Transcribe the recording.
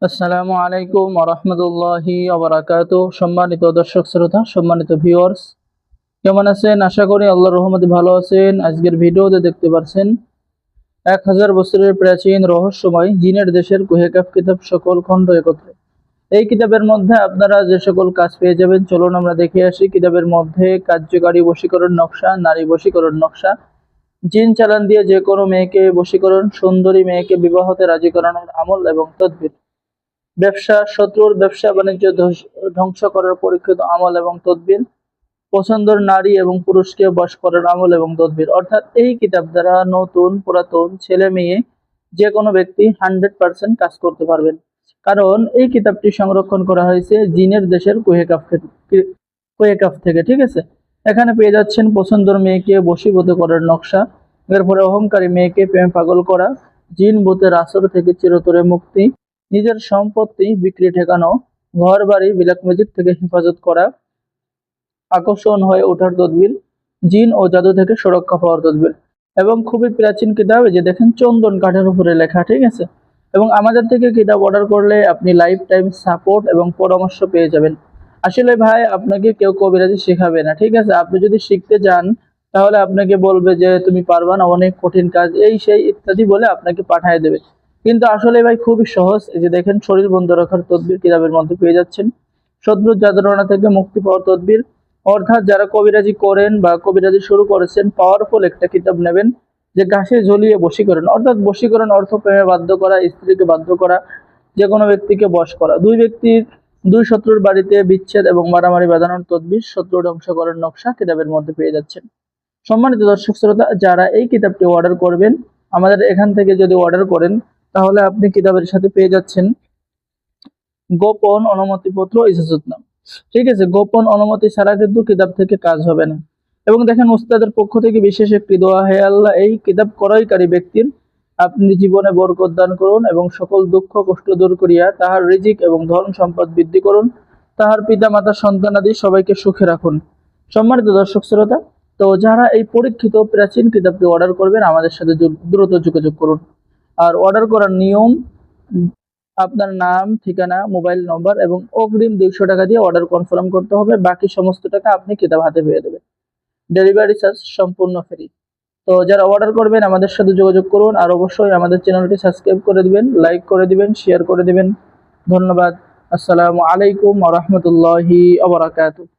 আসসালামু আলাইকুম ওয়া রাহমাতুল্লাহি ওয়া বারাকাতুহু। সম্মানিত দর্শক শ্রোতা, সম্মানিত ভিউয়ার্স, কেমন আছেন? আশা করি আল্লাহর রহমতে ভালো আছেন। আজকের ভিডিওতে দেখতে পাচ্ছেন 1000 বছরের প্রাচীন রহস্যময় জিনের দেশের কুহেকাফ কিতাব সকল খণ্ড একত্রে। এই কিতাবের মধ্যে আপনারা যে সকল কাজ পেয়ে যাবেন, চলুন আমরা দেখে আসি। কিতাবের মধ্যে কার্যকারী বশীকরণ নকশা, নারী বশীকরণ নকশা, জিন চালান দিয়ে যে কোনো মেয়েকে বশীকরণ, সুন্দরী মেয়েকে বিবাহতে রাজি করানোর আমল এবং তদবির, ব্যবসা, শত্রুর ব্যবসা বাণিজ্য ধ্বংস করার পরীক্ষিত আমল এবং তদবির, পছন্দের নারী এবং পুরুষকে বশ করার আমল এবং তদবির। অর্থাৎ এই কিতাব দ্বারা নতুন পুরাতন ছেলে মেয়ে যে কোনো ব্যক্তি 100% কাজ করতে পারবেন। কারণ এই কিতাবটি সংরক্ষণ করা হয়েছে জিনের দেশের কুহেকাফ থেকে। ঠিক আছে, এখানে পেয়ে যাচ্ছেন পছন্দের মেয়েকে বশীভূত করার নকশা, এরপরে অহংকারী মেয়েকে প্রেম পাগল করা, জিন ভূতের আসর থেকে চিরতরে মুক্তি, নিজের সম্পত্তি বিক্রি ঠেকানো, ঘর বাড়ি বিলাক মসজিদ থেকে হেফাজত করা, আকর্ষণ হয়ে ওঠার তদবির, জিন ও জাদু থেকে সুরক্ষা পাওয়ার তদবির। এবং খুবই প্রাচীন কিতাব, যে দেখেন চন্দন কাঠের উপরে লেখা। ঠিক আছে, এবং আমাদের থেকে কিতাব অর্ডার করলে আপনি লাইফ টাইম সাপোর্ট এবং পরামর্শ পেয়ে যাবেন। আসলে ভাই, আপনাকে কেউ কবিরাজি শেখাবে না। ঠিক আছে, আপনি যদি শিখতে যান তাহলে আপনাকে বলবে যে তুমি পারবা না, অনেক কঠিন কাজ, এই সেই ইত্যাদি বলে আপনাকে পাঠিয়ে দেবে। কিন্তু আসলে ভাই খুবই সহজ। এই যে দেখেন শরীর বন্ধ রাখার তদবির কিতাবের মধ্যে পেয়ে যাচ্ছেন, শত্রুর যাতনা থেকে মুক্তি পাওয়ার তদবির। অর্থাৎ যারা কবিরাজি করেন বা কবিরাজি শুরু করেছেন, পাওয়ারফুল একটা কিতাব নেবেন, যে ঘাসে ঝুলিয়ে বশীকরণ। অর্থাৎ বশীকরণ অর্থ প্রেমে বাধ্য করা, স্ত্রীকে বাধ্য করা, যে কোনো ব্যক্তিকে বশ করা, দুই শত্রুর বাড়িতে বিচ্ছেদ এবং মারামারি বাঁধানোর তদবির, শত্রু ধ্বংস করার নকশা কিতাবের মধ্যে পেয়ে যাচ্ছেন। সম্মানিত দর্শক শ্রোতা, যারা এই কিতাবটি অর্ডার করবেন, আমাদের এখান থেকে যদি অর্ডার করেন, তাহলে আপনি কিতাবের সাথে পেয়ে যাচ্ছেন গোপন অনুমতিপত্র, ইজাজতনামা। ঠিক আছে, গোপন অনুমতি ছাড়া কিন্তু কিতাব থেকে কাজ হবে না। এবং দেখেন উস্তাদের পক্ষ থেকে বিশেষ একটি দোয়া, হে আল্লাহ, এই কিতাব ক্রয়কারী ব্যক্তির আপনি জীবনে বরকত দান করুন এবং সকল দুঃখ কষ্ট দূর করিয়া তাহার রিজিক এবং ধন সম্পদ বৃদ্ধি করুন, তাহার পিতা মাতা সন্তানাদি সবাইকে সুখে রাখুন। সম্মানিত দর্শক শ্রোতা, তো যারা এই পরীক্ষিত প্রাচীন কিতাবটি অর্ডার করবেন, আমাদের সাথে দ্রুত যোগাযোগ করুন। আর অর্ডার করার নিয়ম, আপনার নাম, ঠিকানা, মোবাইল নম্বর এবং অগ্রিম 200 টাকা দিয়ে অর্ডার কনফার্ম করতে হবে। বাকি সমস্ত টাকা আপনি কিতাব হাতে পেয়ে দেবেন। ডেলিভারি চার্জ সম্পূর্ণ ফ্রি। তো যারা অর্ডার করবেন আমাদের সাথে যোগাযোগ করুন। আর অবশ্যই আমাদের চ্যানেলটি সাবস্ক্রাইব করে দিবেন, লাইক করে দিবেন, শেয়ার করে দিবেন। ধন্যবাদ। আসসালামু আলাইকুম ওয়া রাহমাতুল্লাহি ওয়া বারাকাতুহু।